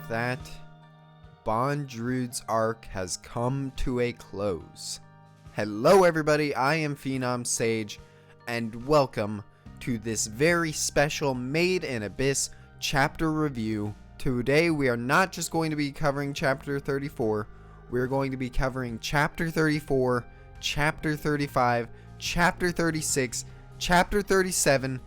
with that, Bondrewd's arc has come to a close. Hello everybody, I am PhenomSage, and welcome to this very special Made in Abyss chapter review. Today we are not just going to be covering chapter 34, we're going to be covering chapter 34, chapter 35, chapter 36, chapter 37,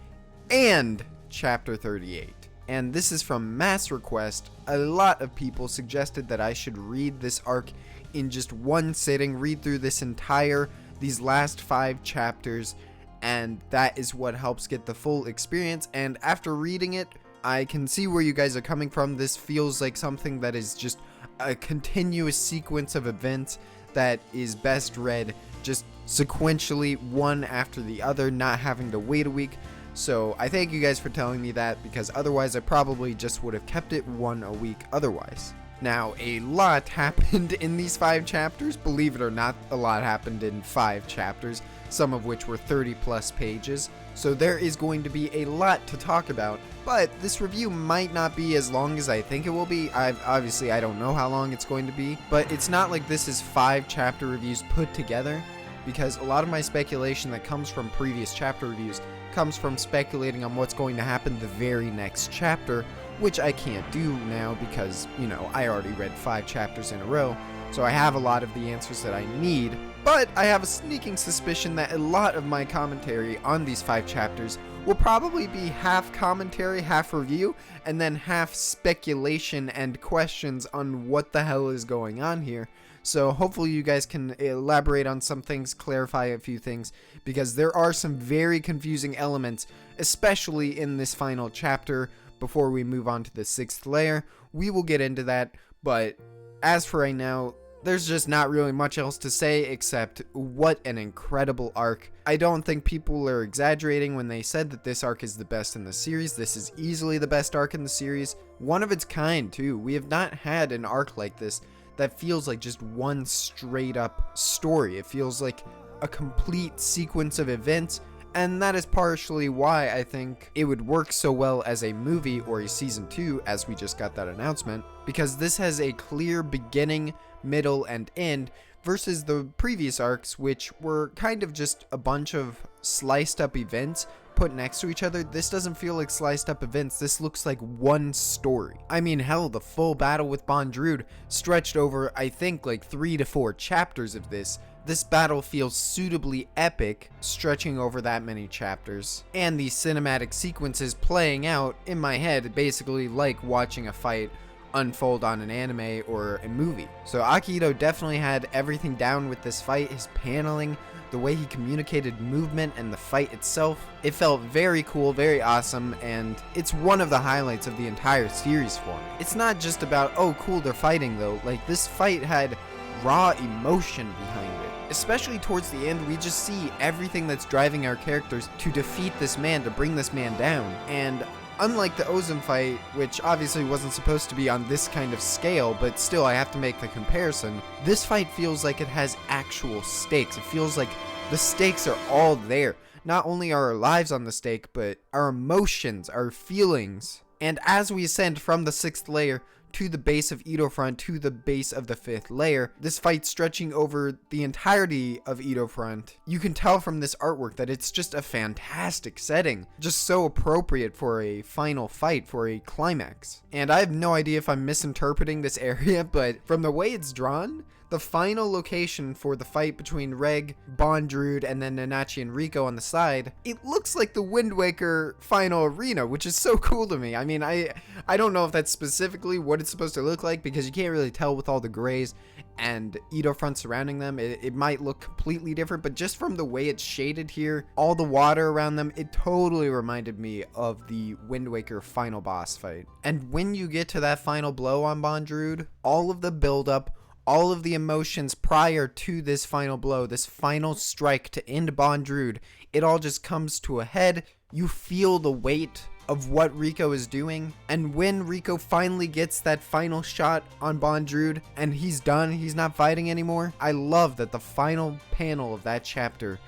and chapter 38. And this is from mass request. A lot of people suggested that I should read this arc in just one sitting, read through these last 5 chapters, and that is what helps get the full experience. And after reading it, I can see where you guys are coming from. This feels like something that is just a continuous sequence of events that is best read just sequentially, one after the other, not having to wait a week. So I thank you guys for telling me that, because otherwise I probably just would have kept it one a week otherwise. Now, a lot happened in these 5 chapters. Believe it or not, a lot happened in 5 chapters, some of which were 30 plus pages. So there is going to be a lot to talk about, but this review might not be as long as I think it will be. Obviously I don't know how long it's going to be, but it's not like this is 5 chapter reviews put together, because a lot of my speculation that comes from previous chapter reviews comes from speculating on what's going to happen the very next chapter, which I can't do now because, I already read 5 chapters in a row, so I have a lot of the answers that I need. But I have a sneaking suspicion that a lot of my commentary on these 5 chapters will probably be half commentary, half review, and then half speculation and questions on what the hell is going on here. So hopefully you guys can elaborate on some things, clarify a few things, because there are some very confusing elements, especially in this final chapter. Before we move on to the 6th layer, we will get into that, but as for right now, there's just not really much else to say except what an incredible arc. I don't think people are exaggerating when they said that this arc is the best in the series. This is easily the best arc in the series. One of its kind, too. We have not had an arc like this that feels like just one straight up story. It feels like a complete sequence of events, and that is partially why I think it would work so well as a movie or a season 2, as we just got that announcement, because this has a clear beginning, middle, and end, versus the previous arcs, which were kind of just a bunch of sliced up events put next to each other. This doesn't feel like sliced up events. This looks like one story. I mean, hell, the full battle with Bondrewd stretched over, I think, like 3 to 4 chapters of this. This battle feels suitably epic, stretching over that many chapters, and these cinematic sequences playing out in my head basically like watching a fight unfold on an anime or a movie. So Akihito definitely had everything down with this fight. His paneling, the way he communicated movement, and the fight itself, it felt very cool, very awesome, and it's one of the highlights of the entire series for me. It's not just about, oh cool, they're fighting though. Like, this fight had raw emotion behind it. Especially towards the end, we just see everything that's driving our characters to defeat this man, to bring this man down. And unlike the Ozum fight, which obviously wasn't supposed to be on this kind of scale, but still I have to make the comparison, this fight feels like it has actual stakes. It feels like the stakes are all there. Not only are our lives on the stake, but our emotions, our feelings. And as we ascend from the 6th layer to the base of Edo Front, to the base of the 5th layer, this fight stretching over the entirety of Edo Front, you can tell from this artwork that it's just a fantastic setting, just so appropriate for a final fight, for a climax. And I have no idea if I'm misinterpreting this area, but from the way it's drawn, the final location for the fight between Reg, Bondrewd, and then Nanachi and Rico on the side, it looks like the Wind Waker final arena, which is so cool to me. I mean, I don't know if that's specifically what it's supposed to look like, because you can't really tell with all the grays and Edo Front surrounding them. It might look completely different, but just from the way it's shaded here, all the water around them, it totally reminded me of the Wind Waker final boss fight. And when you get to that final blow on Bondrewd, all of the buildup, all of the emotions prior to this final blow, this final strike to end Bondrewd, it all just comes to a head. You feel the weight of what Rico is doing, and when Rico finally gets that final shot on Bondrewd and he's done, he's not fighting anymore, I love that the final panel of that chapter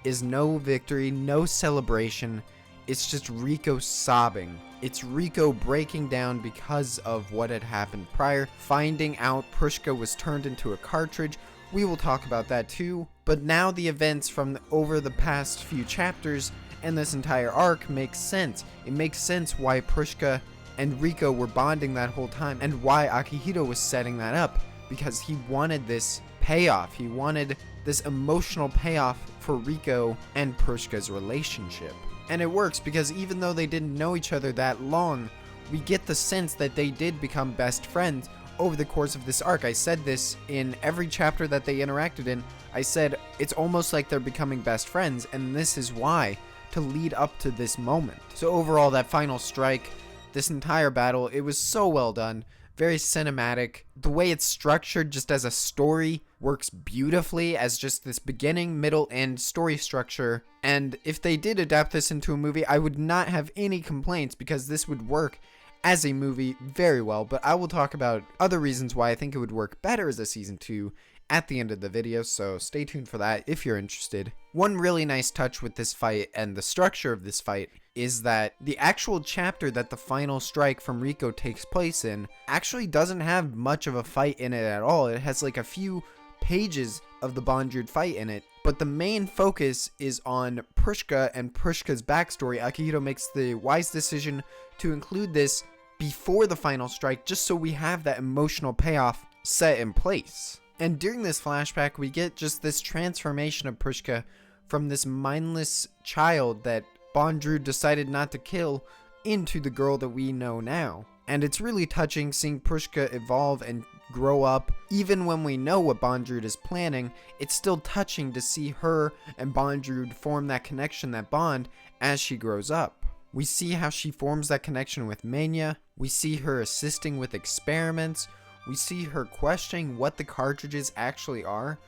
is no victory, no celebration. it's just Rico sobbing. It's Rico breaking down because of what had happened prior, finding out Prushka was turned into a cartridge. We will talk about that too, but now the events from over the past few chapters and this entire arc makes sense. It makes sense why Prushka and Rico were bonding that whole time and why Akihito was setting that up, because he wanted this payoff. He wanted this emotional payoff for Rico and Prushka's relationship. And it works because even though they didn't know each other that long, we get the sense that they did become best friends over the course of this arc. I said this in every chapter that they interacted in. I said it's almost like they're becoming best friends, and this is why, to lead up to this moment. So overall, that final strike, this entire battle, it was so well done. Very cinematic. The way it's structured just as a story works beautifully as just this beginning, middle, and story structure. And if they did adapt this into a movie, I would not have any complaints because this would work as a movie very well. But I will talk about other reasons why I think it would work better as a season 2 at the end of the video, so stay tuned for that if you're interested. One really nice touch with this fight and the structure of this fight is that the actual chapter that the final strike from Rico takes place in actually doesn't have much of a fight in it at all. It has like a few pages of the Bondrewd fight in it, but the main focus is on Prushka and Prushka's backstory. Akihito makes the wise decision to include this before the final strike just so we have that emotional payoff set in place. And during this flashback, we get just this transformation of Prushka from this mindless child that Bondrewd decided not to kill into the girl that we know now. And it's really touching seeing Prushka evolve and grow up. Even when we know what Bondrewd is planning, it's still touching to see her and Bondrewd form that connection, that bond, as she grows up. We see how she forms that connection with Mania. We see her assisting with experiments. We see her questioning what the cartridges actually are,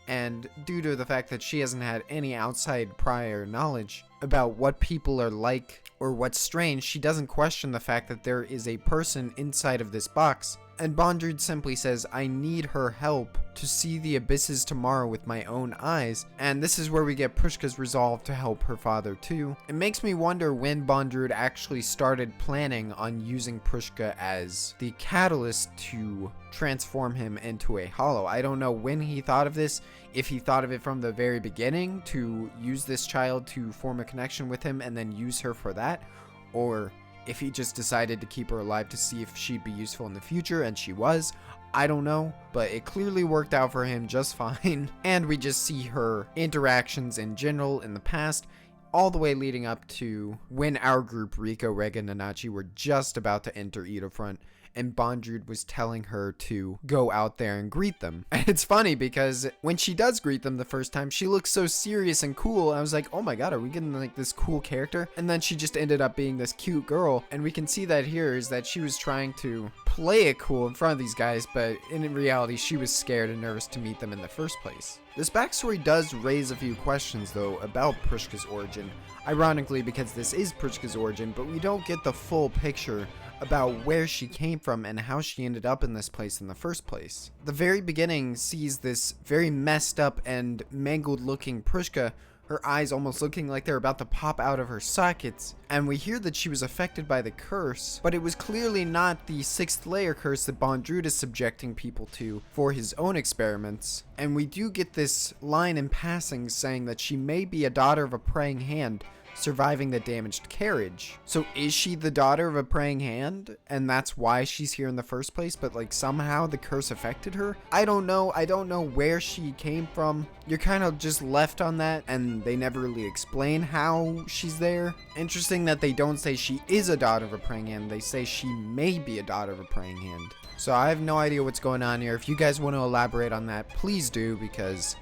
and due to the fact that she hasn't had any outside prior knowledge about what people are like or what's strange, she doesn't question the fact that there is a person inside of this box. And Bondrewd simply says, I need her help to see the abysses tomorrow with my own eyes. And this is where we get Prushka's resolve to help her father too. It makes me wonder when Bondrewd actually started planning on using Prushka as the catalyst to transform him into a hollow. I don't know when he thought of this, if he thought of it from the very beginning to use this child to form a connection with him and then use her for that, or if he just decided to keep her alive to see if she'd be useful in the future, and she was. I don't know, but it clearly worked out for him just fine. And we just see her interactions in general in the past, all the way leading up to when our group, Rico, Rega, and Nanachi, were just about to enter Front, and Bondrewd was telling her to go out there and greet them. And it's funny because when she does greet them the first time, she looks so serious and cool. I was like, oh my god, are we getting like this cool character? And then she just ended up being this cute girl. And we can see that here is that she was trying to play it cool in front of these guys, but in reality, she was scared and nervous to meet them in the first place. This backstory does raise a few questions though about Prushka's origin. Ironically, because this is Prushka's origin, but we don't get the full picture about where she came from and how she ended up in this place in the first place. The very beginning sees this very messed up and mangled looking Prushka, her eyes almost looking like they're about to pop out of her sockets, and we hear that she was affected by the curse, but it was clearly not the 6th layer curse that Bondrewd is subjecting people to for his own experiments. And we do get this line in passing saying that she may be a daughter of a praying hand, surviving the damaged carriage. So is she the daughter of a praying hand and that's why she's here in the first place, but like somehow the curse affected her? I don't know where she came from. You're kind of just left on that and they never really explain how she's there. Interesting that they don't say she is a daughter of a praying hand, they say she may be a daughter of a praying hand. So I have no idea what's going on here. If you guys want to elaborate on that, please do, because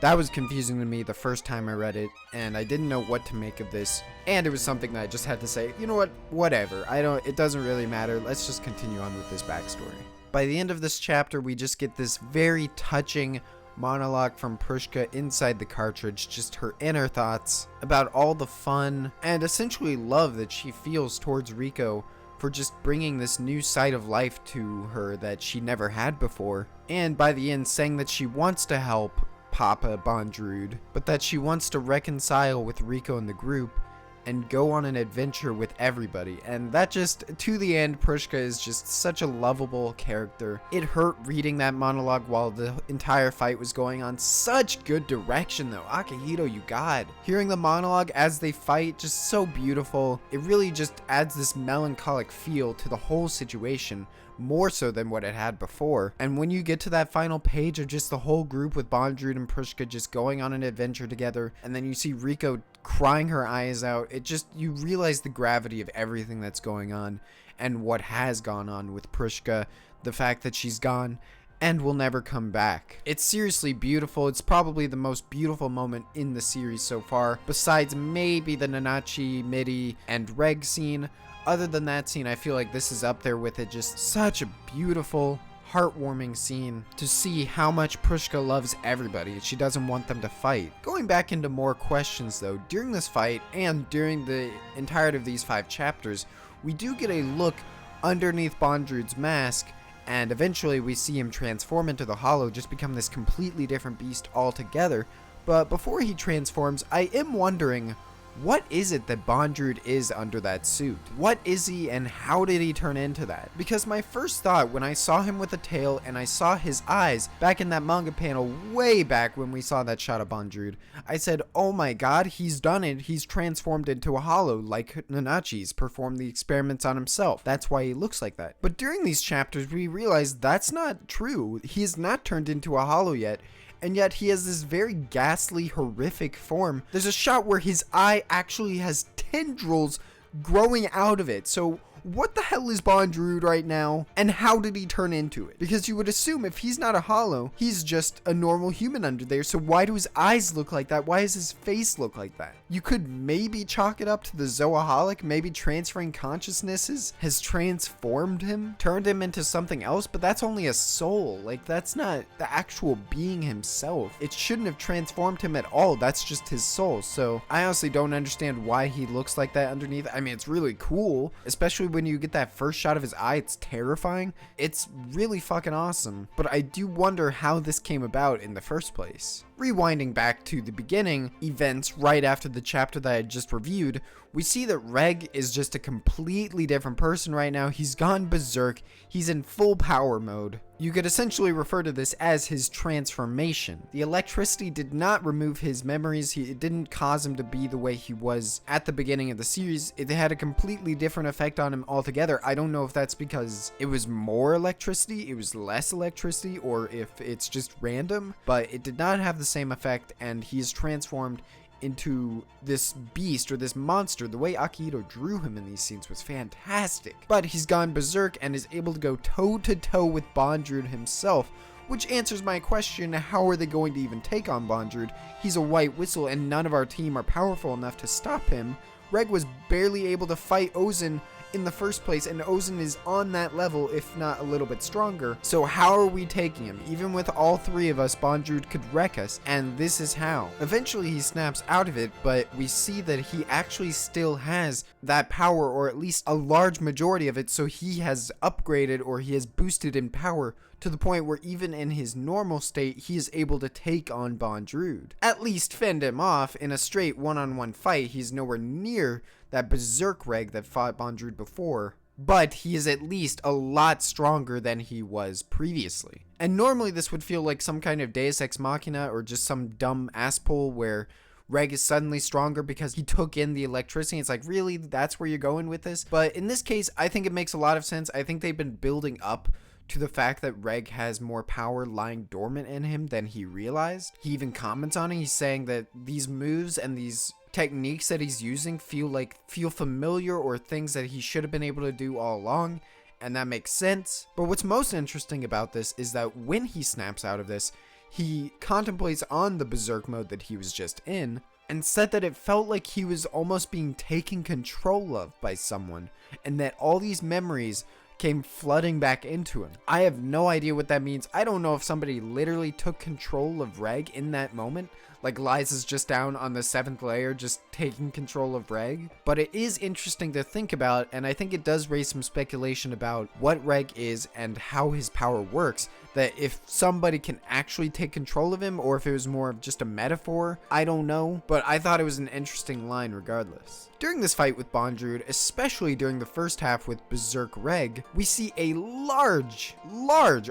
that was confusing to me the first time I read it, and I didn't know what to make of this, and it was something that I just had to say, you know what, whatever, it doesn't really matter, let's just continue on with this backstory. By the end of this chapter, we just get this very touching monologue from Prushka inside the cartridge, just her inner thoughts about all the fun and essentially love that she feels towards Rico for just bringing this new side of life to her that she never had before, and by the end saying that she wants to help Papa Bondrewd, but that she wants to reconcile with Rico and the group, and go on an adventure with everybody. And that just, to the end, Prushka is just such a lovable character. It hurt reading that monologue while the entire fight was going on. Such good direction though. Akihito, you god. Hearing the monologue as they fight, just so beautiful. It really just adds this melancholic feel to the whole situation, more so than what it had before. And when you get to that final page of just the whole group with Bondrewd and Prushka just going on an adventure together, and then you see Riko crying her eyes out, you realize the gravity of everything that's going on and what has gone on with Prushka, the fact that she's gone and will never come back. It's seriously beautiful. It's probably the most beautiful moment in the series so far, besides maybe the Nanachi, Midi, and Reg scene. Other than that scene, I feel like this is up there with it. Just such a beautiful, heartwarming scene to see how much Prushka loves everybody. She doesn't want them to fight. Going back into more questions though, during this fight and during the entirety of these 5 chapters, we do get a look underneath Bondrewd's mask, and eventually we see him transform into the Hollow, just become this completely different beast altogether. But before he transforms, I am wondering, what is it that Bondrewd is under that suit? What is he and how did he turn into that? Because my first thought when I saw him with a tail and I saw his eyes back in that manga panel way back when we saw that shot of Bondrewd, I said, oh my god, he's done it. He's transformed into a Hollow like Nanachi's performed the experiments on himself. That's why he looks like that. But during these chapters, we realize that's not true. He is not turned into a Hollow yet. And yet he has this very ghastly, horrific form. There's a shot where his eye actually has tendrils growing out of it. So what the hell is Bondrewd right now? And how did he turn into it? Because you would assume if he's not a Hollow, he's just a normal human under there. So why do his eyes look like that? Why does his face look like that? You could maybe chalk it up to the Zoaholic. Maybe transferring consciousnesses has transformed him, turned him into something else, but that's only a soul. Like, that's not the actual being himself. It shouldn't have transformed him at all. That's just his soul. So I honestly don't understand why he looks like that underneath. I mean, it's really cool, especially when you get that first shot of his eye. It's terrifying. It's really fucking awesome. But I do wonder how this came about in the first place. Rewinding back to the beginning events right after the chapter that I just reviewed, we see that Reg is just a completely different person right now. He's gone berserk. He's in full power mode. You could essentially refer to this as his transformation. The electricity did not remove his memories. It didn't cause him to be the way he was at the beginning of the series. It had a completely different effect on him altogether. I don't know if that's because it was more electricity, it was less electricity, or if it's just random, but it did not have the same effect, and he's transformed into this beast or this monster. The way Akihito drew him in these scenes was fantastic. But he's gone berserk and is able to go toe to toe with Bondrewd himself, which answers my question, how are they going to even take on Bondrewd? He's a white whistle and none of our team are powerful enough to stop him. Reg was barely able to fight Ozen in the first place, and Ozen is on that level, if not a little bit stronger. So how are we taking him? Even with all 3 of us, Bondrewd could wreck us, and this is how. Eventually he snaps out of it, but we see that he actually still has that power, or at least a large majority of it, so he has upgraded, or he has boosted in power to the point where even in his normal state, he is able to take on Bondrewd. At least fend him off in a straight one-on-one fight. He's nowhere near that berserk Reg that fought Bondrewd before, but he is at least a lot stronger than he was previously. And normally this would feel like some kind of Deus Ex Machina or just some dumb ass pull where Reg is suddenly stronger because he took in the electricity. It's like, really? That's where you're going with this? But in this case, I think it makes a lot of sense. I think they've been building up to the fact that Reg has more power lying dormant in him than he realized. He even comments on it. He's saying that these moves and these techniques that he's using feel familiar, or things that he should have been able to do all along, and that makes sense. But what's most interesting about this is that when he snaps out of this, he contemplates on the berserk mode that he was just in, and said that it felt like he was almost being taken control of by someone, and that all these memories came flooding back into him. I have no idea what that means. I don't know if somebody literally took control of Reg in that moment. like Liza's just down on the 7th layer, just taking control of Reg. But it is interesting to think about, and I think it does raise some speculation about what Reg is and how his power works. That if somebody can actually take control of him, or if it was more of just a metaphor, I don't know. But I thought it was an interesting line regardless. During this fight with Bondrewd, especially during the first half with Berserk Reg, we see a large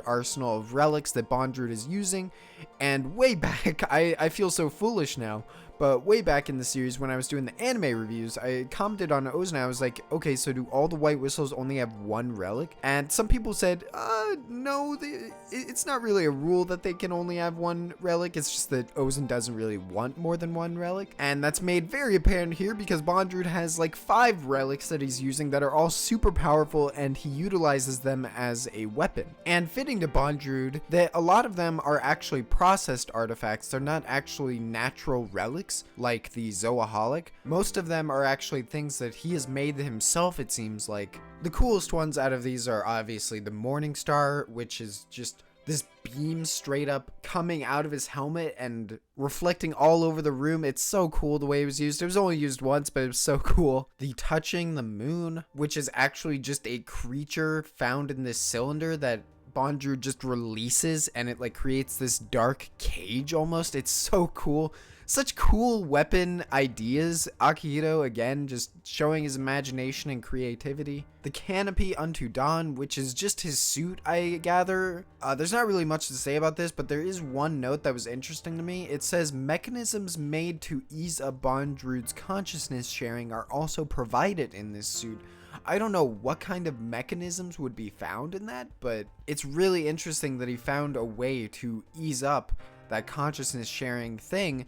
arsenal of relics that Bondrewd is using. And way back, I feel so foolish now, but way back in the series when I was doing the anime reviews, I commented on Ozen. I was like, okay, so do all the white whistles only have one relic? And some people said, no, it's not really a rule that they can only have one relic. It's just that Ozen doesn't really want more than one relic. And that's made very apparent here because Bondrewd has like 5 relics that he's using that are all super powerful, and he utilizes them as a weapon. And fitting to Bondrewd, that a lot of them are actually processed artifacts. They're not actually natural relics like the Zoaholic. Most of them are actually things that he has made himself, it seems like. The coolest ones out of these are obviously the Morning Star, which is just this beam straight up coming out of his helmet and reflecting all over the room. It's so cool the way it was used. It was only used once, but it was so cool. The Touching the Moon, which is actually just a creature found in this cylinder that Bondrewd just releases, and it like creates this dark cage almost. It's so cool. Such cool weapon ideas. Akihito, again, just showing his imagination and creativity. The Canopy Unto Dawn, which is just his suit, I gather. There's not really much to say about this, but there is one note that was interesting to me. It says, mechanisms made to ease up Bondrewd's consciousness sharing are also provided in this suit. I don't know what kind of mechanisms would be found in that, but it's really interesting that he found a way to ease up that consciousness sharing thing.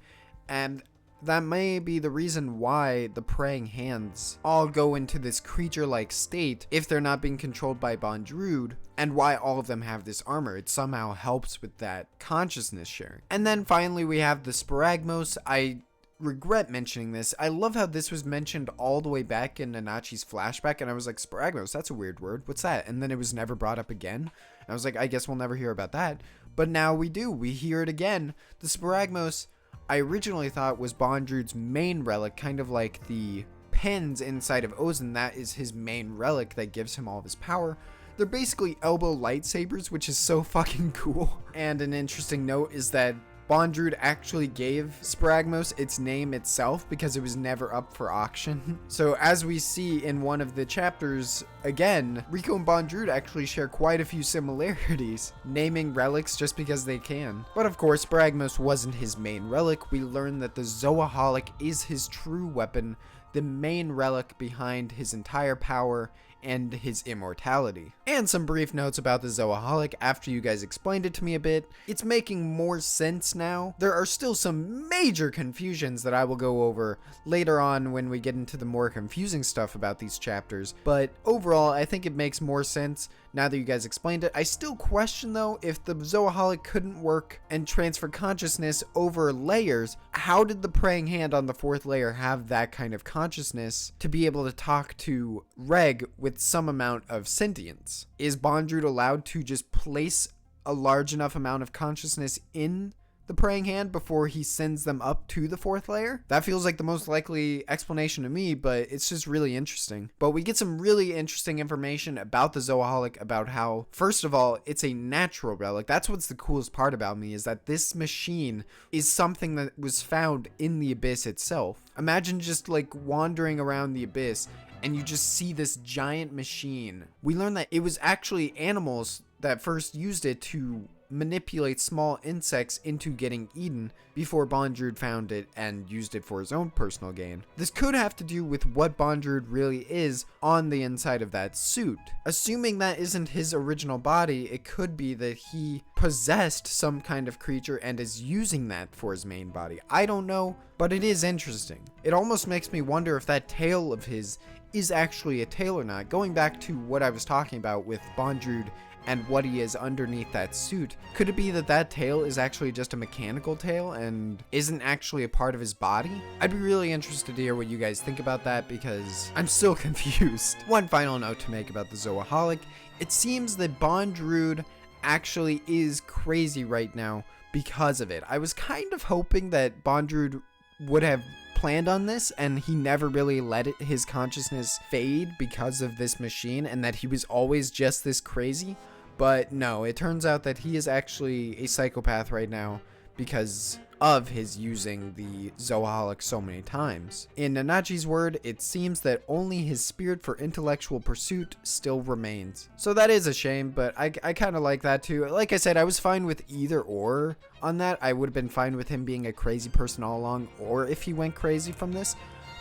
And that may be the reason why the praying hands all go into this creature-like state if they're not being controlled by Bondrewd, and why all of them have this armor. It somehow helps with that consciousness sharing. And then finally we have the Sporagmos. I regret mentioning this. I love how this was mentioned all the way back in Nanachi's flashback, and I was like, Sporagmos, that's a weird word. What's that? And then it was never brought up again. And I was like, I guess we'll never hear about that. But now we do. We hear it again. The Sporagmos, I originally thought was Bondrewd's main relic, kind of like the pens inside of Ozen. That is his main relic that gives him all of his power. They're basically elbow lightsabers, which is so fucking cool. And an interesting note is that Bondrewd actually gave Sporagmos its name itself because it was never up for auction. So as we see in one of the chapters, again, Rico and Bondrewd actually share quite a few similarities, naming relics just because they can. But of course, Sporagmos wasn't his main relic. We learn that the Zoaholic is his true weapon, the main relic behind his entire power and his immortality. And some brief notes about the Zoaholic after you guys explained it to me a bit. It's making more sense now. There are still some major confusions that I will go over later on when we get into the more confusing stuff about these chapters, but overall I think it makes more sense now that you guys explained it. I still question though, if the Zoaholic couldn't work and transfer consciousness over layers, how did the praying hand on the 4th layer have that kind of consciousness to be able to talk to Reg with some amount of sentience? Is Bondrewd allowed to just place a large enough amount of consciousness in the praying hand before he sends them up to the 4th layer? That feels like the most likely explanation to me, but it's just really interesting. But we get some really interesting information about the Zoaholic, about how, first of all, it's a natural relic. That's what's the coolest part about me, is that this machine is something that was found in the Abyss itself. Imagine just like wandering around the Abyss and you just see this giant machine. We learn that it was actually animals that first used it to manipulate small insects into getting eaten before Bondrewd found it and used it for his own personal gain. This could have to do with what Bondrewd really is on the inside of that suit. Assuming that isn't his original body, it could be that he possessed some kind of creature and is using that for his main body. I don't know, but it is interesting. It almost makes me wonder if that tail of his is actually a tail or not. Going back to what I was talking about with Bondrewd and what he is underneath that suit, could it be that that tail is actually just a mechanical tail and isn't actually a part of his body? I'd be really interested to hear what you guys think about that, because I'm still confused. One final note to make about the Zoaholic. It seems that Bondrewd actually is crazy right now because of it. I was kind of hoping that Bondrewd would have planned on this and he never really let his consciousness fade because of this machine, and that he was always just this crazy. But no, it turns out that he is actually a psychopath right now because of his using the Zoaholic so many times. In Nanaji's word, it seems that only his spirit for intellectual pursuit still remains. So that is a shame, but I kind of like that too. Like I said, I was fine with either or on that. I would have been fine with him being a crazy person all along, or if he went crazy from this.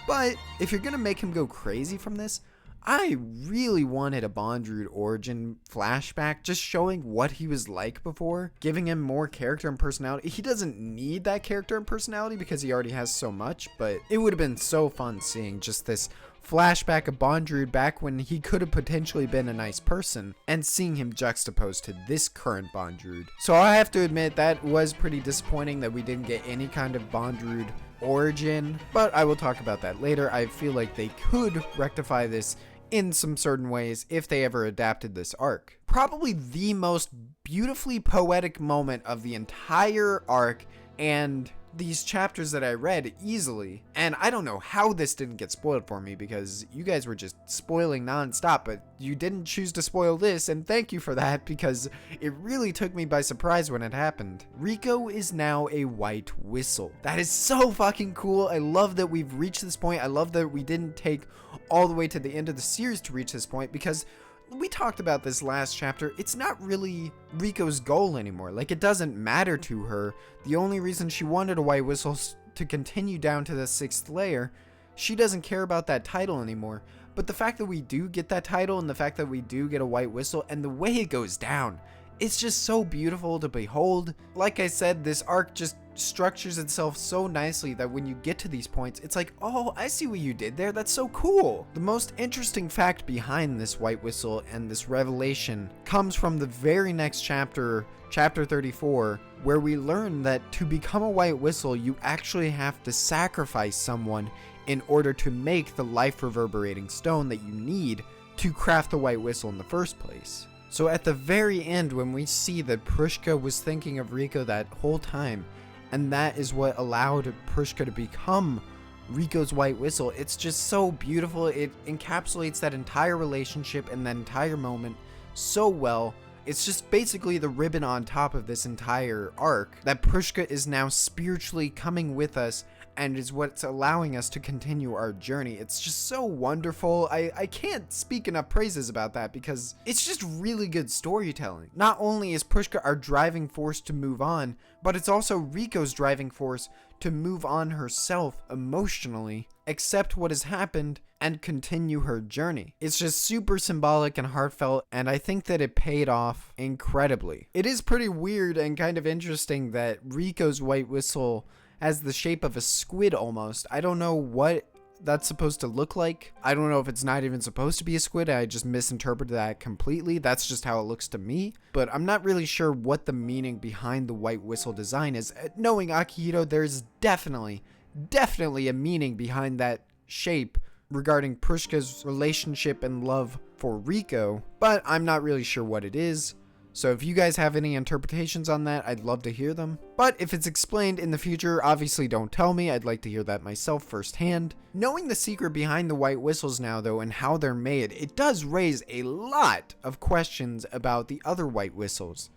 But if you're gonna make him go crazy from this, I really wanted a Bondrewd origin flashback, just showing what he was like before, giving him more character and personality. He doesn't need that character and personality because he already has so much, but it would have been so fun seeing just this flashback of Bondrewd back when he could have potentially been a nice person, and seeing him juxtaposed to this current Bondrewd. So I have to admit that was pretty disappointing that we didn't get any kind of Bondrewd origin, but I will talk about that later. I feel like they could rectify this in some certain ways if they ever adapted this arc. Probably the most beautifully poetic moment of the entire arc and these chapters that I read easily. And I don't know how this didn't get spoiled for me because you guys were just spoiling nonstop, but you didn't choose to spoil this, and thank you for that because it really took me by surprise when it happened. Rico is now a white whistle. That is so fucking cool. I love that we've reached this point. I love that we didn't take all the way to the end of the series to reach this point, because we talked about this last chapter. It's not really Rico's goal anymore. Like, it doesn't matter to her. The only reason she wanted a white whistle is to continue down to the 6th layer. She doesn't care about that title anymore. But the fact that we do get that title, and the fact that we do get a white whistle, and the way it goes down, it's just so beautiful to behold. Like I said, this arc just structures itself so nicely that when you get to these points, it's like, oh, I see what you did there. That's so cool. The most interesting fact behind this white whistle and this revelation comes from the very next chapter, chapter 34, where we learn that to become a white whistle, you actually have to sacrifice someone in order to make the life reverberating stone that you need to craft the white whistle in the first place. So at the very end, when we see that Prushka was thinking of Rico that whole time, and that is what allowed Prushka to become Rico's white whistle, it's just so beautiful. It encapsulates that entire relationship and that entire moment so well. It's just basically the ribbon on top of this entire arc, that Prushka is now spiritually coming with us and is what's allowing us to continue our journey. It's just so wonderful. I can't speak enough praises about that because it's just really good storytelling. Not only is Prushka our driving force to move on, but it's also Rico's driving force to move on herself emotionally, accept what has happened, and continue her journey. It's just super symbolic and heartfelt, and I think that it paid off incredibly. It is pretty weird and kind of interesting that Rico's white whistle has the shape of a squid almost. I don't know what that's supposed to look like. I don't know if it's not even supposed to be a squid. I just misinterpreted that completely. That's just how it looks to me. But I'm not really sure what the meaning behind the white whistle design is. Knowing Akihito, there's definitely a meaning behind that shape regarding Prushka's relationship and love for Rico, but I'm not really sure what it is. So if you guys have any interpretations on that, I'd love to hear them. But if it's explained in the future, obviously don't tell me. I'd like to hear that myself firsthand. Knowing the secret behind the white whistles now, though, and how they're made, it does raise a lot of questions about the other white whistles.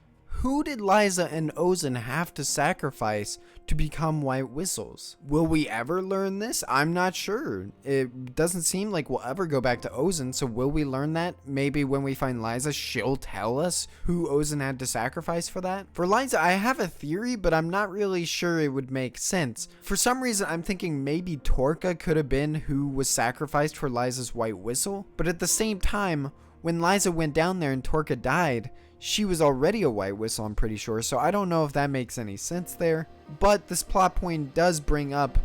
Who did Liza and Ozen have to sacrifice to become white whistles? Will we ever learn this? I'm not sure. It doesn't seem like we'll ever go back to Ozen, so will we learn that? Maybe when we find Liza, she'll tell us who Ozen had to sacrifice for that? For Liza, I have a theory, but I'm not really sure it would make sense. For some reason, I'm thinking maybe Torka could have been who was sacrificed for Liza's white whistle, but at the same time, when Liza went down there and Torka died, she was already a white whistle, I'm pretty sure, so I don't know if that makes any sense there. But this plot point does bring up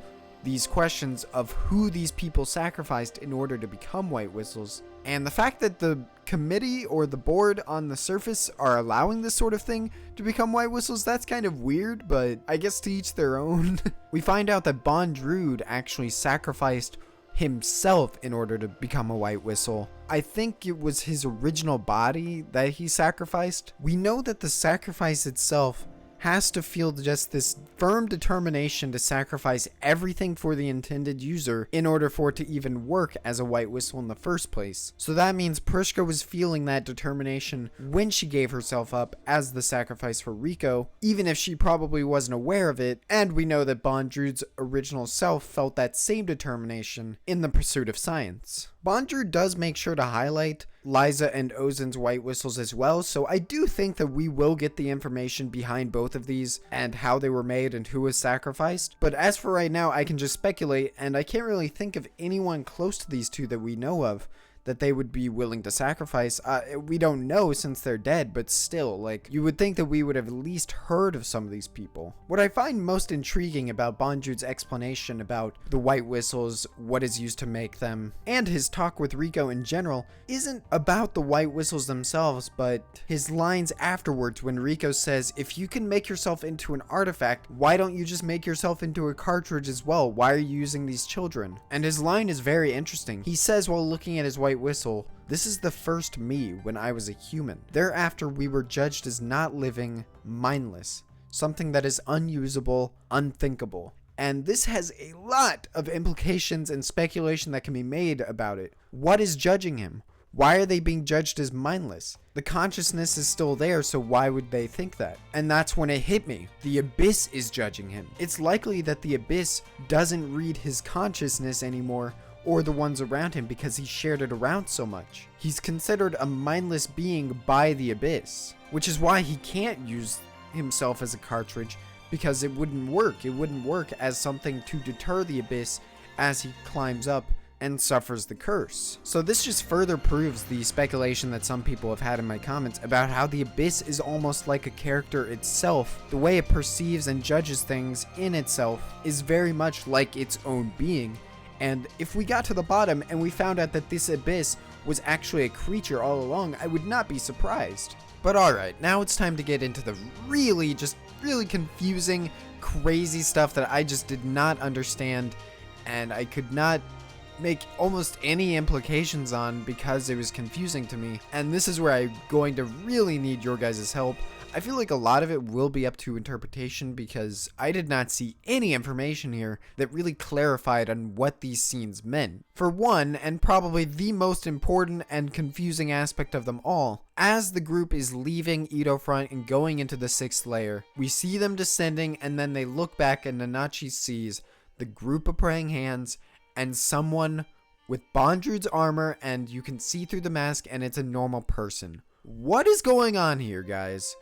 these questions of who these people sacrificed in order to become white whistles. And the fact that the committee or the board on the surface are allowing this sort of thing to become white whistles, that's kind of weird, but I guess to each their own. We find out that Bondrewd actually sacrificed himself in order to become a white whistle. I think it was his original body that he sacrificed. We know that the sacrifice itself has to feel just this firm determination to sacrifice everything for the intended user in order for it to even work as a white whistle in the first place. So that means Priska was feeling that determination when she gave herself up as the sacrifice for Rico, even if she probably wasn't aware of it, and we know that Bondrewd's original self felt that same determination in the pursuit of science. Bondrewd does make sure to highlight Liza and Ozen's white whistles as well, so I do think that we will get the information behind both of these and how they were made and who was sacrificed. But as for right now, I can just speculate, and I can't really think of anyone close to these two that we know of that they would be willing to sacrifice. We don't know since they're dead, but still, like, you would think that we would have at least heard of some of these people. What I find most intriguing about Bondrewd's explanation about the white whistles, what is used to make them, and his talk with Rico in general, isn't about the white whistles themselves, but his lines afterwards when Rico says, if you can make yourself into an artifact, why don't you just make yourself into a cartridge as well? Why are you using these children? And his line is very interesting. He says while looking at his white whistle, this is the first me when I was a human. Thereafter, we were judged as not living, mindless, something that is unusable, unthinkable. And this has a lot of implications and speculation that can be made about it. What is judging him? Why are they being judged as mindless? The consciousness is still there, so why would they think that? And that's when it hit me. The Abyss is judging him. It's likely that the Abyss doesn't read his consciousness anymore, or the ones around him, because he shared it around so much. He's considered a mindless being by the Abyss, which is why he can't use himself as a cartridge, because it wouldn't work. It wouldn't work as something to deter the Abyss as he climbs up and suffers the curse. So this just further proves the speculation that some people have had in my comments about how the Abyss is almost like a character itself. The way it perceives and judges things in itself is very much like its own being. And if we got to the bottom and we found out that this Abyss was actually a creature all along, I would not be surprised. But alright, now it's time to get into the really confusing, crazy stuff that I just did not understand, and I could not make almost any implications on because it was confusing to me. And this is where I'm going to really need your guys' help. I feel like a lot of it will be up to interpretation because I did not see any information here that really clarified on what these scenes meant. For one, and probably the most important and confusing aspect of them all, as the group is leaving Edo-Front and going into the 6th layer, we see them descending and then they look back and Nanachi sees the group of praying hands and someone with Bondrewd's armor, and you can see through the mask and it's a normal person. What is going on here, guys?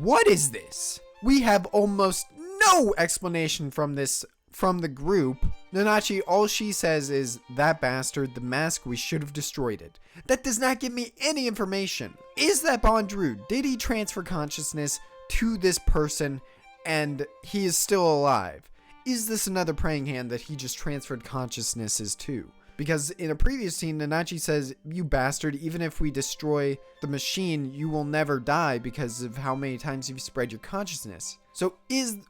What is this? We have almost no explanation from the group. Nanachi, all she says is, that bastard, the mask, we should have destroyed it. That does not give me any information. Is that Bondrewd? Did he transfer consciousness to this person and he is still alive? Is this another praying hand that he just transferred consciousnesses to? Because in a previous scene, Nanachi says, you bastard, even if we destroy the machine, you will never die because of how many times you've spread your consciousness. So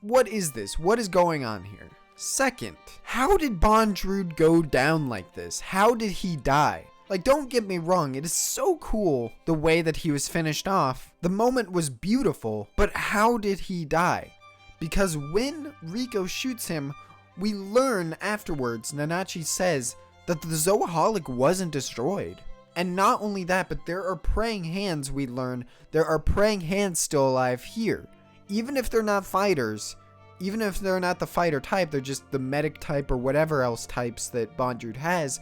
what is this? What is going on here? Second, how did Bondrewd go down like this? How did he die? Like, don't get me wrong, it is so cool the way that he was finished off. The moment was beautiful, but how did he die? Because when Rico shoots him, we learn afterwards, Nanachi says that the Zoaholic wasn't destroyed. And not only that, but there are praying hands, we learn. There are praying hands still alive here. Even if they're not fighters, even if they're not the fighter type, they're just the medic type or whatever else types that Bondrewd has,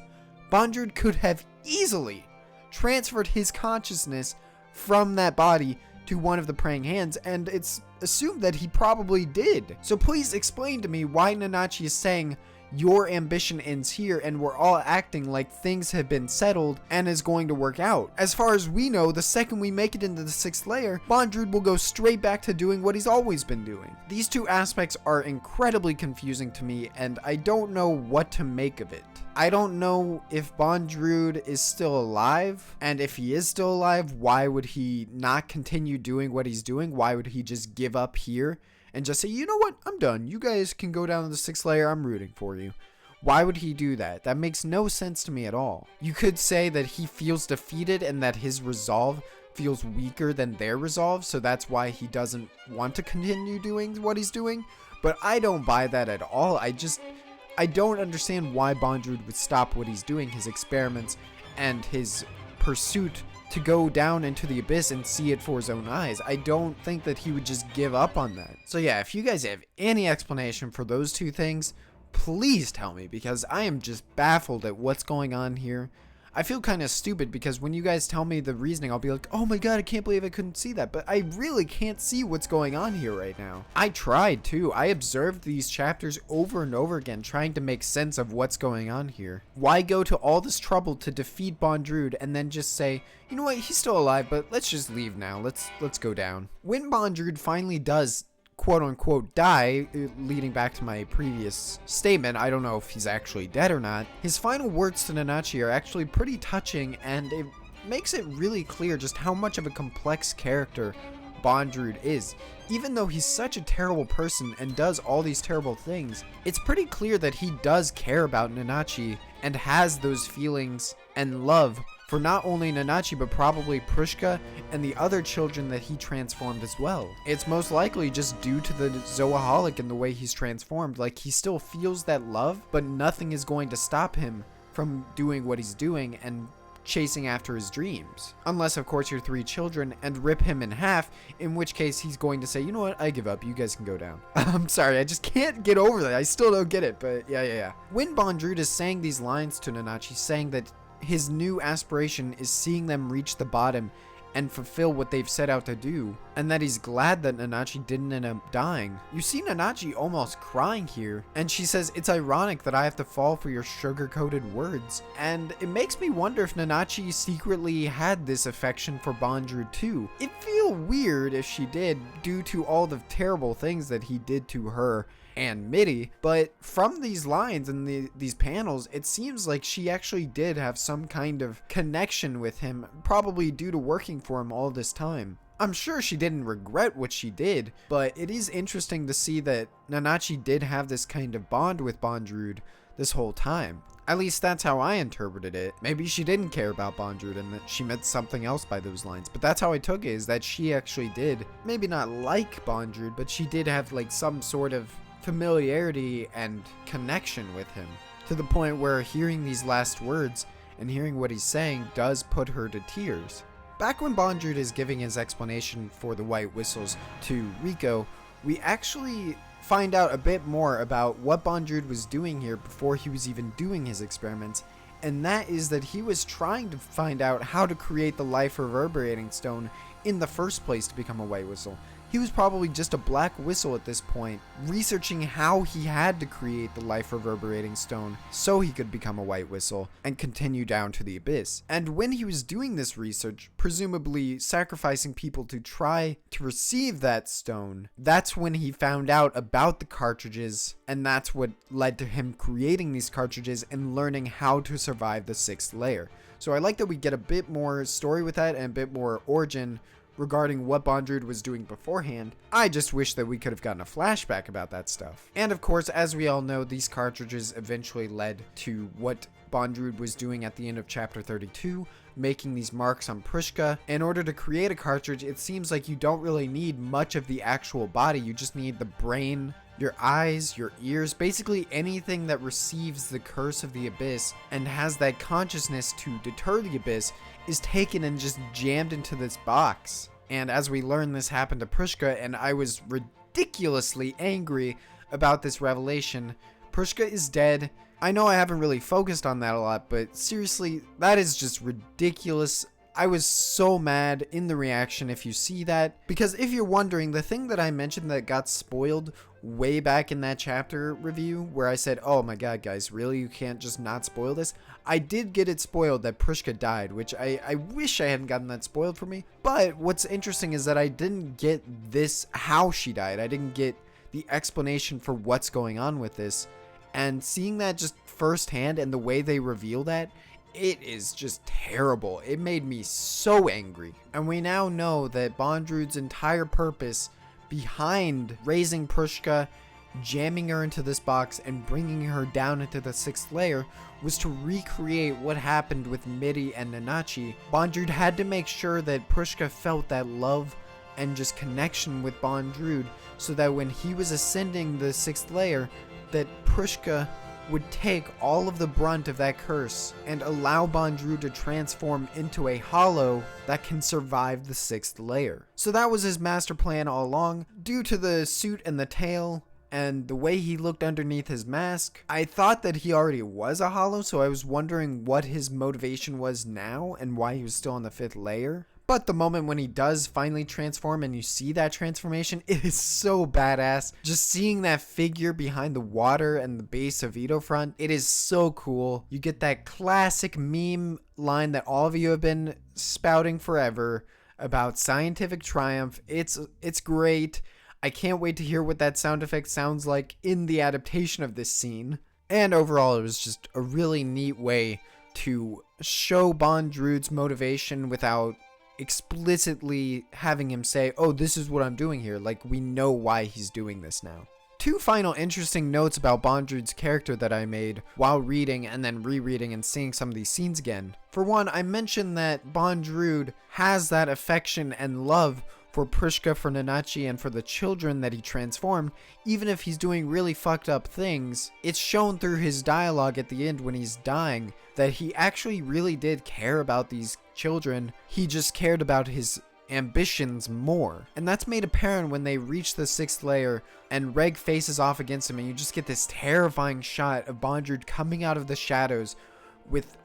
Bondrewd could have easily transferred his consciousness from that body to one of the praying hands, and it's assumed that he probably did. So please explain to me why Nanachi is saying your ambition ends here and we're all acting like things have been settled and is going to work out. As far as we know, the second we make it into the 6th layer, Bondrewd will go straight back to doing what he's always been doing. These two aspects are incredibly confusing to me and I don't know what to make of it. I don't know if Bondrewd is still alive, and if he is still alive, why would he not continue doing what he's doing? Why would he just give up here and just say, you know what, I'm done. You guys can go down to the 6th layer. I'm rooting for you. Why would he do that? That makes no sense to me at all. You could say that he feels defeated and that his resolve feels weaker than their resolve, so that's why he doesn't want to continue doing what he's doing, but I don't buy that at all. I don't understand why Bondrewd would stop what he's doing, his experiments and his pursuit to go down into the abyss and see it for his own eyes. I don't think that he would just give up on that. So yeah, if you guys have any explanation for those two things, please tell me, because I am just baffled at what's going on here. I feel kind of stupid because when you guys tell me the reasoning, I'll be like, oh my god, I can't believe I couldn't see that. But I really can't see what's going on here right now. I tried too. I observed these chapters over and over again, trying to make sense of what's going on here. Why go to all this trouble to defeat Bondrewd and then just say, you know what, he's still alive, but let's just leave now. Let's go down. When Bondrewd finally does quote-unquote die, leading back to my previous statement, I don't know if he's actually dead or not, his final words to Nanachi are actually pretty touching, and it makes it really clear just how much of a complex character Bondrewd is. Even though he's such a terrible person and does all these terrible things, it's pretty clear that he does care about Nanachi and has those feelings and love for not only Nanachi, but probably Prushka and the other children that he transformed as well. It's most likely just due to the Zoaholic and the way he's transformed. Like, he still feels that love, but nothing is going to stop him from doing what he's doing and chasing after his dreams. Unless, of course, your three children and rip him in half, in which case he's going to say, you know what, I give up, you guys can go down. I'm sorry, I just can't get over that. I still don't get it, but yeah. When Bondrewd is saying these lines to Nanachi, saying that his new aspiration is seeing them reach the bottom and fulfill what they've set out to do, and that he's glad that Nanachi didn't end up dying. You see Nanachi almost crying here, and she says, it's ironic that I have to fall for your sugar-coated words. And it makes me wonder if Nanachi secretly had this affection for Bondrewd too. It'd feel weird if she did, due to all the terrible things that he did to her and Mitty, but from these lines and these panels, it seems like she actually did have some kind of connection with him, probably due to working for him all this time. I'm sure she didn't regret what she did, but it is interesting to see that Nanachi did have this kind of bond with Bondrewd this whole time. At least that's how I interpreted it. Maybe she didn't care about Bondrewd and that she meant something else by those lines, but that's how I took it, is that she actually did, maybe not like Bondrewd, but she did have like some sort of familiarity and connection with him, to the point where hearing these last words and hearing what he's saying does put her to tears. Back when Bondrewd is giving his explanation for the white whistles to Rico, we actually find out a bit more about what Bondrewd was doing here before he was even doing his experiments, and that is that he was trying to find out how to create the life reverberating stone in the first place to become a white whistle. He was probably just a black whistle at this point, researching how he had to create the life reverberating stone so he could become a white whistle and continue down to the abyss. And when he was doing this research, presumably sacrificing people to try to receive that stone, that's when he found out about the cartridges, and that's what led to him creating these cartridges and learning how to survive the 6th layer. So I like that we get a bit more story with that and a bit more origin regarding what Bondrewd was doing beforehand. I just wish that we could have gotten a flashback about that stuff. And of course, as we all know, these cartridges eventually led to what Bondrewd was doing at the end of chapter 32, making these marks on Prushka. In order to create a cartridge, it seems like you don't really need much of the actual body. You just need the brain, your eyes, your ears, basically anything that receives the curse of the abyss and has that consciousness to deter the abyss is taken and just jammed into this box. And as we learn, this happened to Prushka, and I was ridiculously angry about this revelation. Prushka is dead. I know I haven't really focused on that a lot, but seriously, that is just ridiculous. I was so mad in the reaction if you see that, because if you're wondering, the thing that I mentioned that got spoiled way back in that chapter review where I said, oh my god guys, really, you can't just not spoil this? I did get it spoiled that Prushka died, which I wish I hadn't gotten that spoiled for me. But what's interesting is that I didn't get this, how she died. I didn't get the explanation for what's going on with this. And seeing that just firsthand and the way they reveal that, it is just terrible. It made me so angry. And we now know that Bondrewd's entire purpose behind raising Prushka, jamming her into this box and bringing her down into the 6th layer was to recreate what happened with Midi and Nanachi. Bondrewd had to make sure that Prushka felt that love and just connection with Bondrewd, so that when he was ascending the 6th layer, that Prushka would take all of the brunt of that curse and allow Bondrewd to transform into a hollow that can survive the 6th layer. So that was his master plan all along. Due to the suit and the tail and the way he looked underneath his mask, I thought that he already was a hollow, so I was wondering what his motivation was now and why he was still on the 5th layer. But the moment when he does finally transform and you see that transformation, it is so badass. Just seeing that figure behind the water and the base of Front, it is so cool. You get that classic meme line that all of you have been spouting forever about scientific triumph. It's great. I can't wait to hear what that sound effect sounds like in the adaptation of this scene. And overall, it was just a really neat way to show Bondrewd's motivation without explicitly having him say, oh, this is what I'm doing here. Like, we know why he's doing this now. Two final interesting notes about Bondrewd's character that I made while reading and then rereading and seeing some of these scenes again. For one, I mentioned that Bondrewd has that affection and love for Prushka, for Nanachi, and for the children that he transformed, even if he's doing really fucked up things. It's shown through his dialogue at the end when he's dying that he actually really did care about these children. He just cared about his ambitions more. And that's made apparent when they reach the 6th layer and Reg faces off against him, and you just get this terrifying shot of Bondrewd coming out of the shadows with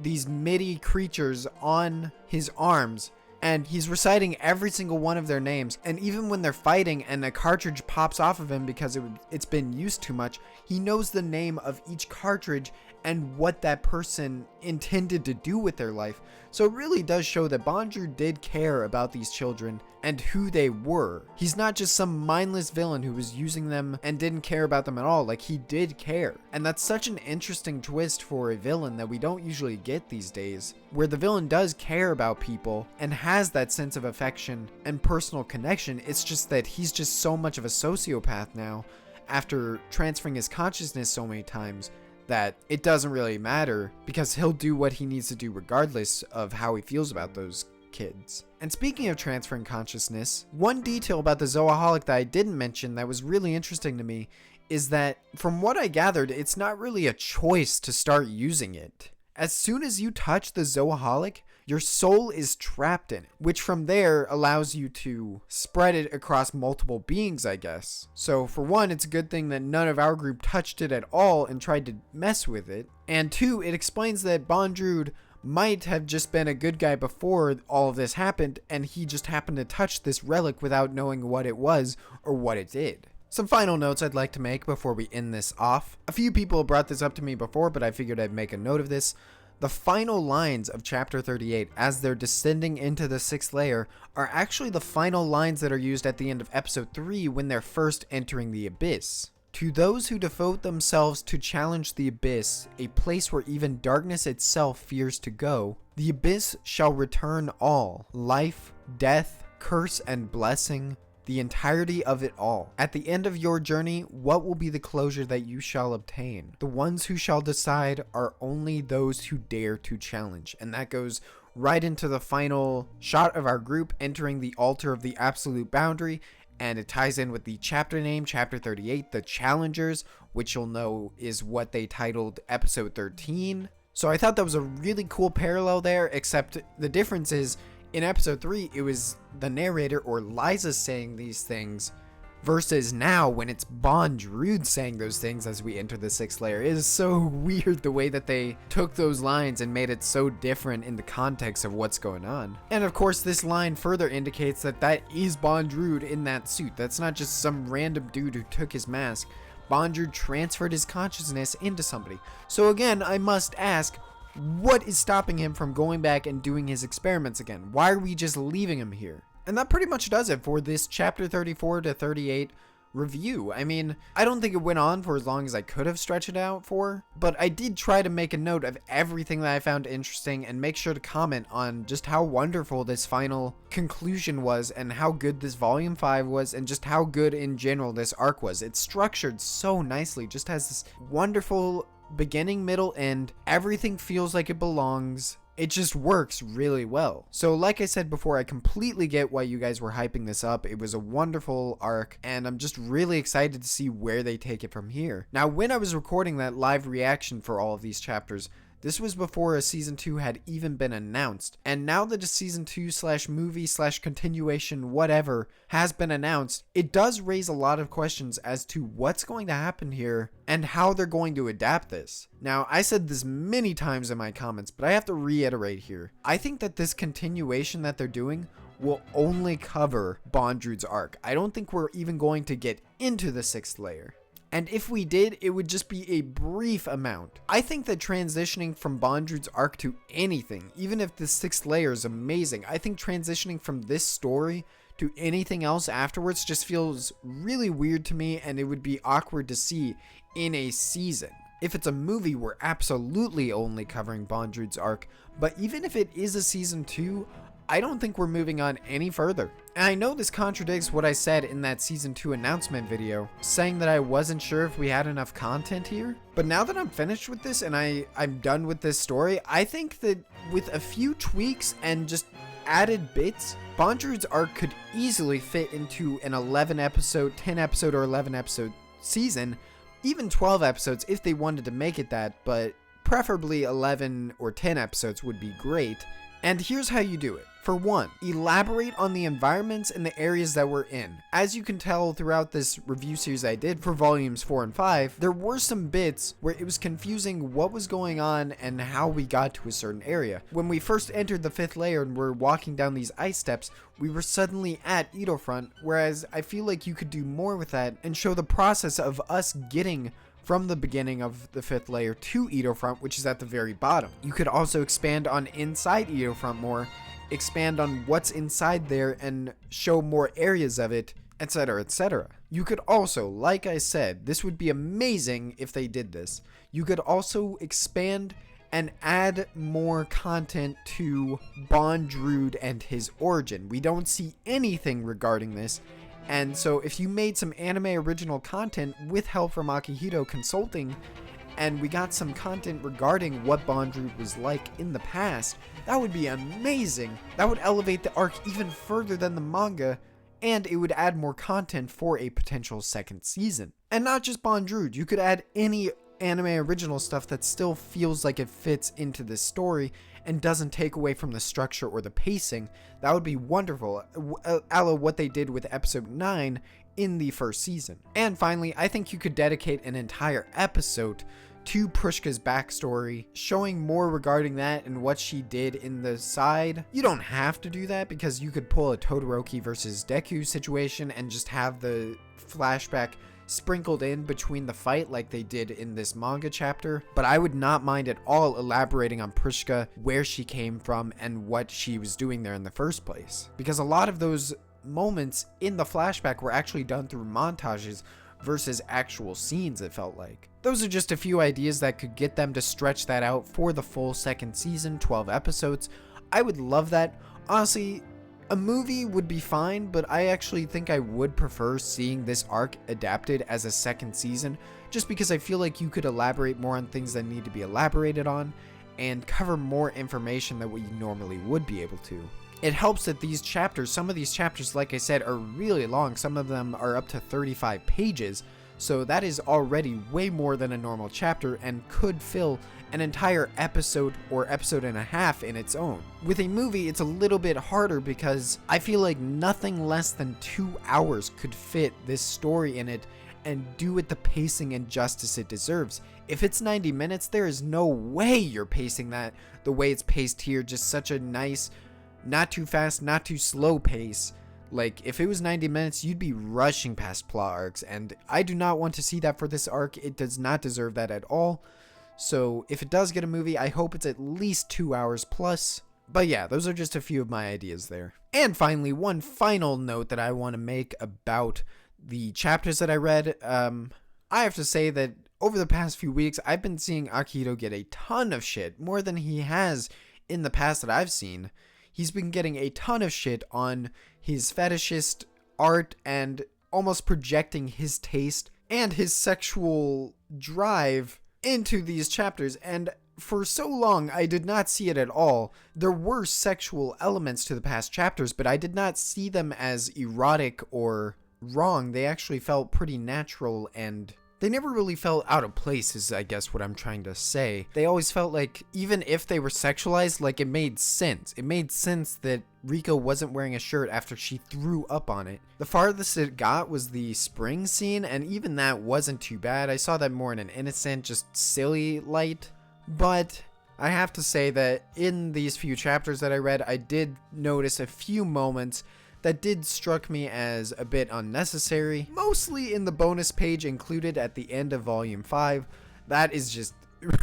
these Midi creatures on his arms. And he's reciting every single one of their names. And even when they're fighting and a cartridge pops off of him because it's been used too much, he knows the name of each cartridge and what that person intended to do with their life. So it really does show that Bondrewd did care about these children and who they were. He's not just some mindless villain who was using them and didn't care about them at all. Like, he did care. And that's such an interesting twist for a villain that we don't usually get these days, where the villain does care about people and has that sense of affection and personal connection. It's just that he's just so much of a sociopath now after transferring his consciousness so many times that it doesn't really matter, because he'll do what he needs to do regardless of how he feels about those kids. And speaking of transferring consciousness, one detail about the Zoaholic that I didn't mention that was really interesting to me is that, from what I gathered, it's not really a choice to start using it. As soon as you touch the Zoaholic, your soul is trapped in it, which from there allows you to spread it across multiple beings, I guess. So for one, it's a good thing that none of our group touched it at all and tried to mess with it. And two, it explains that Bondrewd might have just been a good guy before all of this happened, and he just happened to touch this relic without knowing what it was or what it did. Some final notes I'd like to make before we end this off. A few people brought this up to me before, but I figured I'd make a note of this. The final lines of chapter 38, as they're descending into the 6th layer, are actually the final lines that are used at the end of episode 3 when they're first entering the abyss. To those who devote themselves to challenge the abyss, a place where even darkness itself fears to go, the abyss shall return all, life, death, curse, and blessing, the entirety of it all. At the end of your journey, what will be the closure that you shall obtain? The ones who shall decide are only those who dare to challenge. And that goes right into the final shot of our group entering the altar of the absolute boundary, and it ties in with the chapter name, chapter 38, the Challengers, which you'll know is what they titled episode 13. So I thought that was a really cool parallel there, except the difference is, in episode 3, it was the narrator or Liza saying these things, versus now when it's Bondrewd saying those things as we enter the 6th layer. It is so weird the way that they took those lines and made it so different in the context of what's going on. And of course, this line further indicates that that is Bondrewd in that suit. That's not just some random dude who took his mask. Bondrewd transferred his consciousness into somebody. So again, I must ask, what is stopping him from going back and doing his experiments again? Why are we just leaving him here? And that pretty much does it for this chapter 34 to 38 review. I mean, I don't think it went on for as long as I could have stretched it out for, but I did try to make a note of everything that I found interesting and make sure to comment on just how wonderful this final conclusion was and how good this volume 5 was and just how good in general this arc was. It's structured so nicely, just has this wonderful beginning, middle, end. Everything feels like it belongs. It just works really well. So like I said before, I completely get why you guys were hyping this up. It was a wonderful arc, and I'm just really excited to see where they take it from here. Now, when I was recording that live reaction for all of these chapters, this was before a season 2 had even been announced. And now that a season 2 / movie / continuation whatever has been announced, it does raise a lot of questions as to what's going to happen here and how they're going to adapt this. Now, I said this many times in my comments, but I have to reiterate here. I think that this continuation that they're doing will only cover Bondrewd's arc. I don't think we're even going to get into the 6th layer. And if we did, it would just be a brief amount. I think that transitioning from Bondrewd's arc to anything, even if the 6th layer is amazing, I think transitioning from this story to anything else afterwards just feels really weird to me, and it would be awkward to see in a season. If it's a movie, we're absolutely only covering Bondrewd's arc, but even if it is a season 2, I don't think we're moving on any further. And I know this contradicts what I said in that season 2 announcement video, saying that I wasn't sure if we had enough content here. But now that I'm finished with this and I'm done with this story, I think that with a few tweaks and just added bits, Bondrewd's arc could easily fit into an 11 episode, 10 episode, or 11 episode season, even 12 episodes if they wanted to make it that, but preferably 11 or 10 episodes would be great. And here's how you do it. For one, elaborate on the environments and the areas that we're in. As you can tell throughout this review series I did for volumes 4 and 5, there were some bits where it was confusing what was going on and how we got to a certain area. When we first entered the 5th layer and were walking down these ice steps, we were suddenly at Edofront, whereas I feel like you could do more with that and show the process of us getting from the beginning of the 5th layer to Edofront, which is at the very bottom. You could also expand on inside Edofront more, expand on what's inside there and show more areas of it, etc., etc. You could also, like I said, this would be amazing if they did this. You could also expand and add more content to Bondrewd and his origin. We don't see anything regarding this. And so if you made some anime original content with help from Akihito Consulting, and we got some content regarding what Bondrewd was like in the past, that would be amazing. That would elevate the arc even further than the manga, and it would add more content for a potential 2nd season. And not just Bondrewd, you could add any anime original stuff that still feels like it fits into this story and doesn't take away from the structure or the pacing. That would be wonderful, a la what they did with episode 9 in the 1st season. And finally, I think you could dedicate an entire episode to Prushka's backstory, showing more regarding that and what she did in the side. You don't have to do that because you could pull a Todoroki versus Deku situation and just have the flashback sprinkled in between the fight like they did in this manga chapter, but I would not mind at all elaborating on Prushka, where she came from, and what she was doing there in the first place. Because a lot of those moments in the flashback were actually done through montages versus actual scenes, it felt like. Those are just a few ideas that could get them to stretch that out for the full 2nd season, 12 episodes. I would love that. Honestly, a movie would be fine, but I actually think I would prefer seeing this arc adapted as a 2nd season, just because I feel like you could elaborate more on things that need to be elaborated on and cover more information than what you normally would be able to. It helps that these chapters, some of these chapters, like I said, are really long. Some of them are up to 35 pages, so that is already way more than a normal chapter and could fill an entire episode or episode and a half in its own. With a movie, it's a little bit harder because I feel like nothing less than 2 hours could fit this story in it and do it the pacing and justice it deserves. If it's 90 minutes, there is no way you're pacing that the way it's paced here, just such a nice, not too fast, not too slow pace. Like, if it was 90 minutes, you'd be rushing past plot arcs, and I do not want to see that for this arc. It does not deserve that at all. So if it does get a movie, I hope it's at least 2 hours plus. But yeah, those are just a few of my ideas there. And finally, one final note that I want to make about the chapters that I read, I have to say that over the past few weeks, I've been seeing Akihito get a ton of shit, more than he has in the past that I've seen. He's been getting a ton of shit on his fetishist art and almost projecting his taste and his sexual drive into these chapters, and for so long I did not see it at all. There were sexual elements to the past chapters, but I did not see them as erotic or wrong. They actually felt pretty natural, and they never really felt out of place, is I guess what I'm trying to say. They always felt like, even if they were sexualized, like it made sense. It made sense that Riko wasn't wearing a shirt after she threw up on it. The farthest it got was the spring scene, and even that wasn't too bad. I saw that more in an innocent, just silly light. But I have to say that in these few chapters that I read, I did notice a few moments that did struck me as a bit unnecessary, mostly in the bonus page included at the end of Volume 5. That is just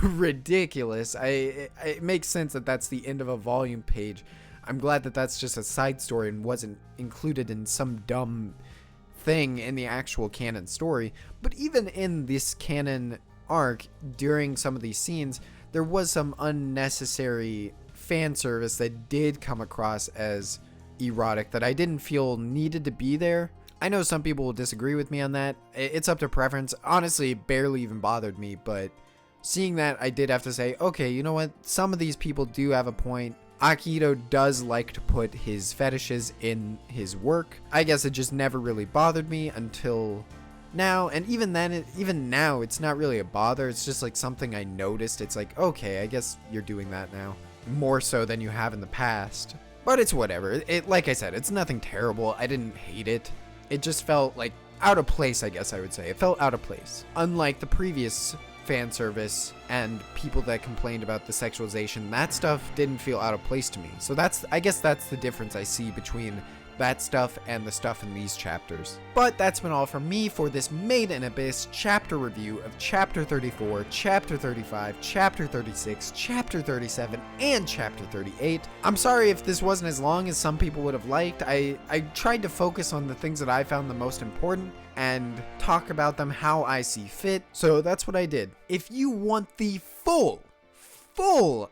ridiculous. It makes sense that that's the end of a volume page. I'm glad that that's just a side story and wasn't included in some dumb thing in the actual canon story. But even in this canon arc, during some of these scenes, there was some unnecessary fan service that did come across as erotic that I didn't feel needed to be there. I know some people will disagree with me on that. It's up to preference. Honestly, it barely even bothered me, but seeing that, I did have to say, okay, you know what? Some of these people do have a point. Akihito does like to put his fetishes in his work. I guess it just never really bothered me until now, and even then, even now, it's not really a bother. It's just like something I noticed. It's like, okay, I guess you're doing that now, more so than you have in the past. But it's whatever. Like I said, it's nothing terrible. I didn't hate it. It just felt like out of place, I guess I would say. It felt out of place. Unlike the previous fan service and people that complained about the sexualization, that stuff didn't feel out of place to me. So I guess that's the difference I see between that stuff and the stuff in these chapters. But that's been all from me for this Made in Abyss chapter review of Chapter 34, Chapter 35, Chapter 36, Chapter 37, and Chapter 38. I'm sorry if this wasn't as long as some people would have liked. I tried to focus on the things that I found the most important and talk about them how I see fit, so that's what I did. If you want the full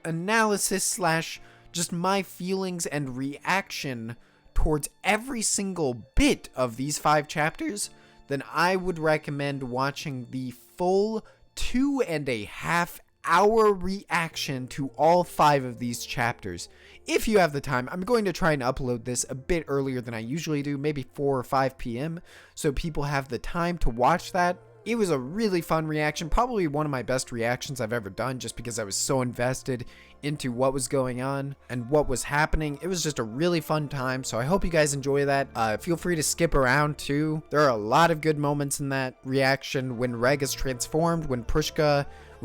analysis slash just my feelings and reaction towards every single bit of these 5 chapters, then I would recommend watching the full 2.5 hour reaction to all 5 of these chapters. If you have the time, I'm going to try and upload this a bit earlier than I usually do, maybe 4 or 5 p.m., so people have the time to watch that. It was a really fun reaction, probably one of my best reactions I've ever done, just because I was so invested into what was going on and what was happening. It was just a really fun time, so I hope you guys enjoy that. Feel free to skip around too. There are a lot of good moments in that reaction: when Reg is transformed, when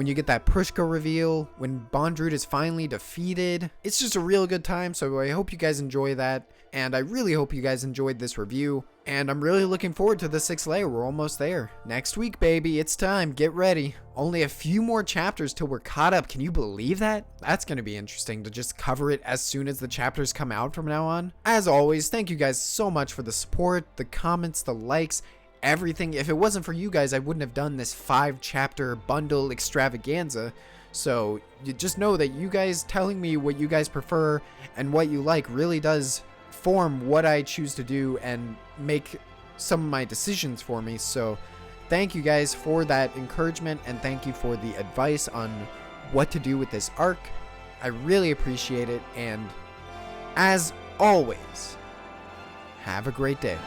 you get that Prushka reveal, when Bondrewd is finally defeated. It's just a real good time, so I hope you guys enjoy that, and I really hope you guys enjoyed this review, and I'm really looking forward to the 6th layer. We're almost there. Next week, baby, it's time. Get ready. Only a few more chapters till we're caught up. Can you believe that? That's going to be interesting to just cover it as soon as the chapters come out from now on. As always, thank you guys so much for the support, the comments, the likes, everything. If it wasn't for you guys, I wouldn't have done this 5-chapter bundle extravaganza. So you just know that you guys telling me what you guys prefer and what you like really does form what I choose to do and make some of my decisions for me. So thank you guys for that encouragement, and thank you for the advice on what to do with this arc. I really appreciate it, and as always, have a great day.